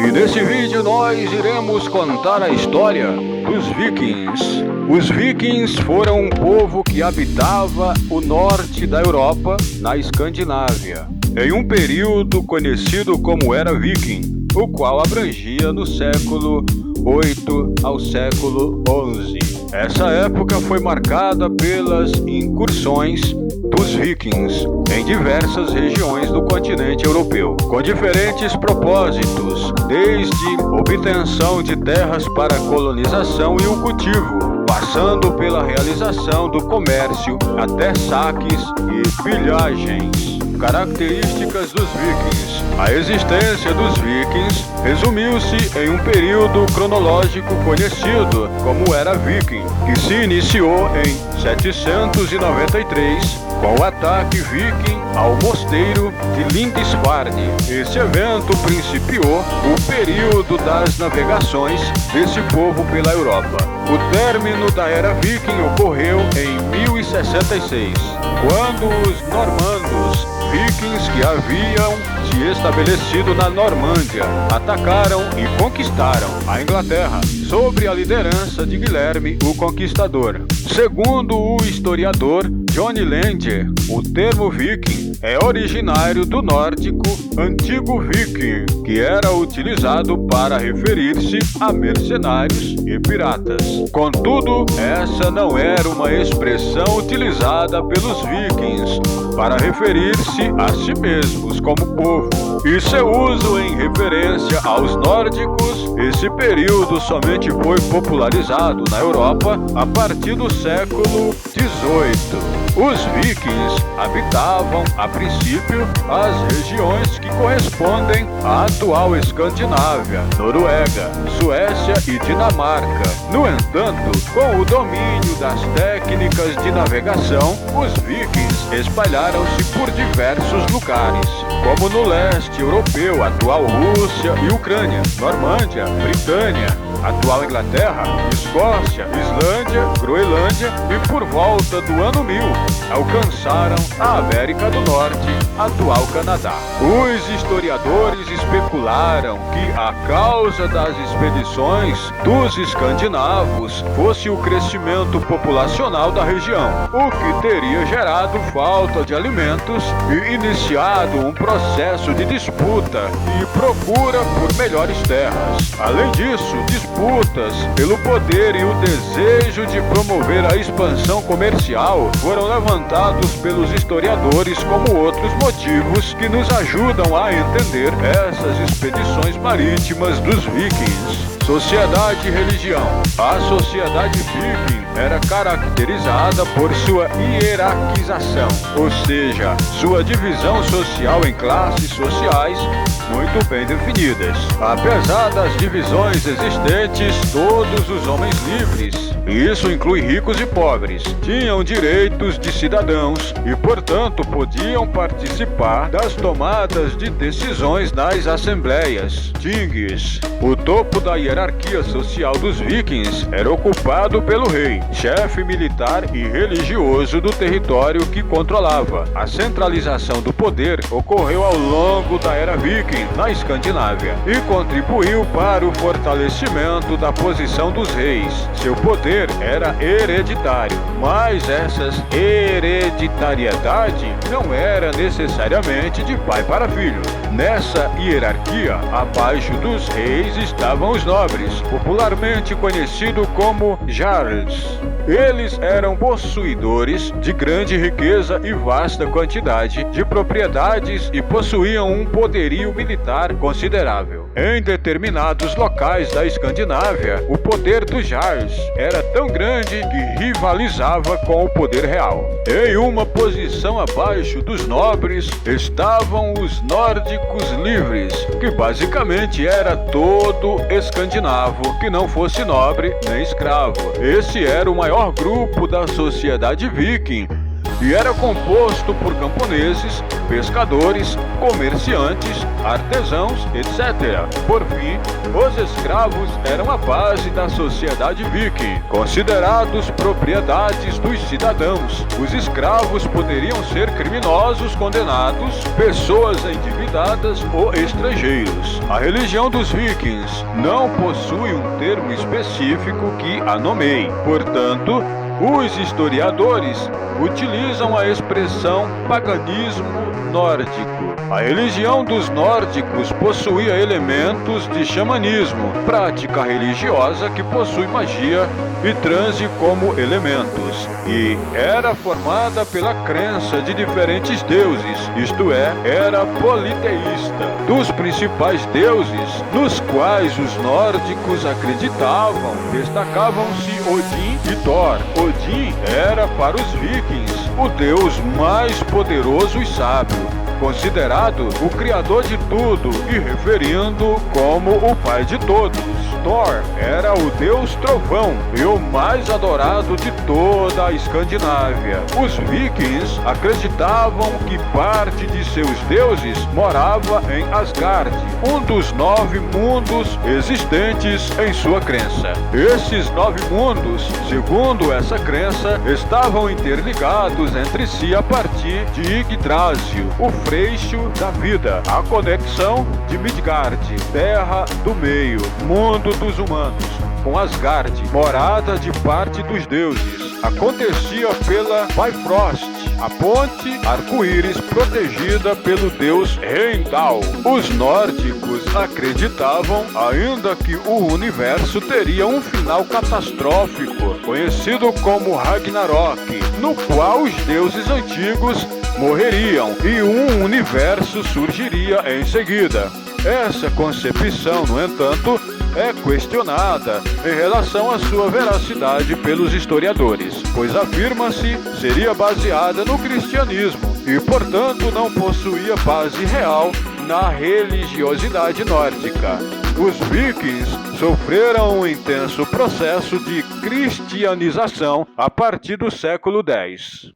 E nesse vídeo nós iremos contar a história dos Vikings. Os Vikings foram um povo que habitava o norte da Europa, na Escandinávia, em um período conhecido como Era Viking, o qual abrangia no século 8 ao século 11. Essa época foi marcada pelas incursões dos vikings em diversas regiões do continente europeu, com diferentes propósitos, desde obtenção de terras para a colonização e o cultivo, passando pela realização do comércio até saques e pilhagens. Características dos vikings. A existência dos vikings resumiu-se em um período cronológico conhecido como Era Viking, que se iniciou em 793 com o ataque viking ao mosteiro de Lindisfarne. Esse evento principiou o período das navegações desse povo pela Europa. O término da Era Viking ocorreu em 1066, quando os normandos vikings que haviam se estabelecido na Normândia atacaram e conquistaram a Inglaterra sob a liderança de Guilherme o Conquistador. Segundo o historiador John Lander, o termo viking é originário do nórdico antigo viking, que era utilizado para referir-se a mercenários e piratas. Contudo, essa não era uma expressão utilizada pelos vikings para referir-se a si mesmos como povo, e seu uso em referência aos nórdicos. Esse período somente foi popularizado na Europa a partir do século XVIII. Os vikings habitavam, a princípio, as regiões que correspondem à atual Escandinávia, Noruega, Suécia e Dinamarca. No entanto, com o domínio das técnicas de navegação, os vikings espalharam-se por diversos lugares, como no leste europeu, atual Rússia e Ucrânia, Normândia, Britânia, atual Inglaterra, Escócia, Islândia, Groenlândia e por volta do ano 1000 alcançaram a América do Norte, atual Canadá. Os historiadores especularam que a causa das expedições dos escandinavos fosse o crescimento populacional da região, o que teria gerado falta de alimentos e iniciado um processo de disputa e procura por melhores terras. Além disso, disputas pelo poder e o desejo de promover a expansão comercial foram levantados pelos historiadores como outros motivos que nos ajudam a entender essas expedições marítimas dos vikings. Sociedade e religião. A sociedade viking era caracterizada por sua hierarquização, ou seja, sua divisão social em classes sociais muito bem definidas. Apesar das divisões existentes, todos os homens livres, e isso inclui ricos e pobres, tinham direitos de cidadãos e, portanto, podiam participar das tomadas de decisões nas assembleias, things. O topo da hierarquia social dos vikings era ocupado pelo rei, chefe militar e religioso do território que controlava. A centralização do poder ocorreu ao longo da Era Viking na Escandinávia e contribuiu para o fortalecimento da posição dos reis. Seu poder era hereditário, mas essa hereditariedade não era necessariamente de pai para filho. Nessa hierarquia, abaixo dos reis estavam os nobres, popularmente conhecidos como jarls. Eles eram possuidores de grande riqueza e vasta quantidade de propriedades e possuíam um poderio militar considerável. Em determinados locais da Escandinávia, o poder dos jarls era tão grande que rivalizava com o poder real. Em uma posição abaixo dos nobres estavam os nórdicos livres, que basicamente era todo escandinavo que não fosse nobre nem escravo. Esse era o maior grupo da sociedade viking e era composto por camponeses, pescadores, comerciantes, artesãos, etc. Por fim, os escravos eram a base da sociedade viking, considerados propriedades dos cidadãos. Os escravos poderiam ser criminosos condenados, pessoas endividadas ou estrangeiros. A religião dos vikings não possui um termo específico que a nomeie. Portanto, os historiadores utilizam a expressão paganismo nórdico. A religião dos nórdicos possuía elementos de xamanismo, prática religiosa que possui magia e transe como elementos, e era formada pela crença de diferentes deuses, isto é, era politeísta. Dos principais deuses nos quais os nórdicos acreditavam, destacavam-se Odin e Thor. Odin era para os vikings o deus mais poderoso e sábio, considerado o criador de tudo e referindo como o pai de todos. Thor era o deus trovão e o mais adorado de toda a Escandinávia. Os vikings acreditavam que parte de seus deuses morava em Asgard, um dos 9 mundos existentes em sua crença. Esses 9 mundos, segundo essa crença, estavam interligados entre si a partir de Yggdrasil, o freixo da vida, a conexão de Midgard, terra do meio, mundo dos humanos, com Asgard, morada de parte dos deuses. Acontecia pela Bifrost, a ponte arco-íris protegida pelo deus Heimdall. Os nórdicos acreditavam ainda que o universo teria um final catastrófico, conhecido como Ragnarok, no qual os deuses antigos morreriam e um universo surgiria em seguida. Essa concepção, no entanto, é questionada em relação à sua veracidade pelos historiadores, pois afirma-se seria baseada no cristianismo e, portanto, não possuía base real na religiosidade nórdica. Os vikings sofreram um intenso processo de cristianização a partir do século X.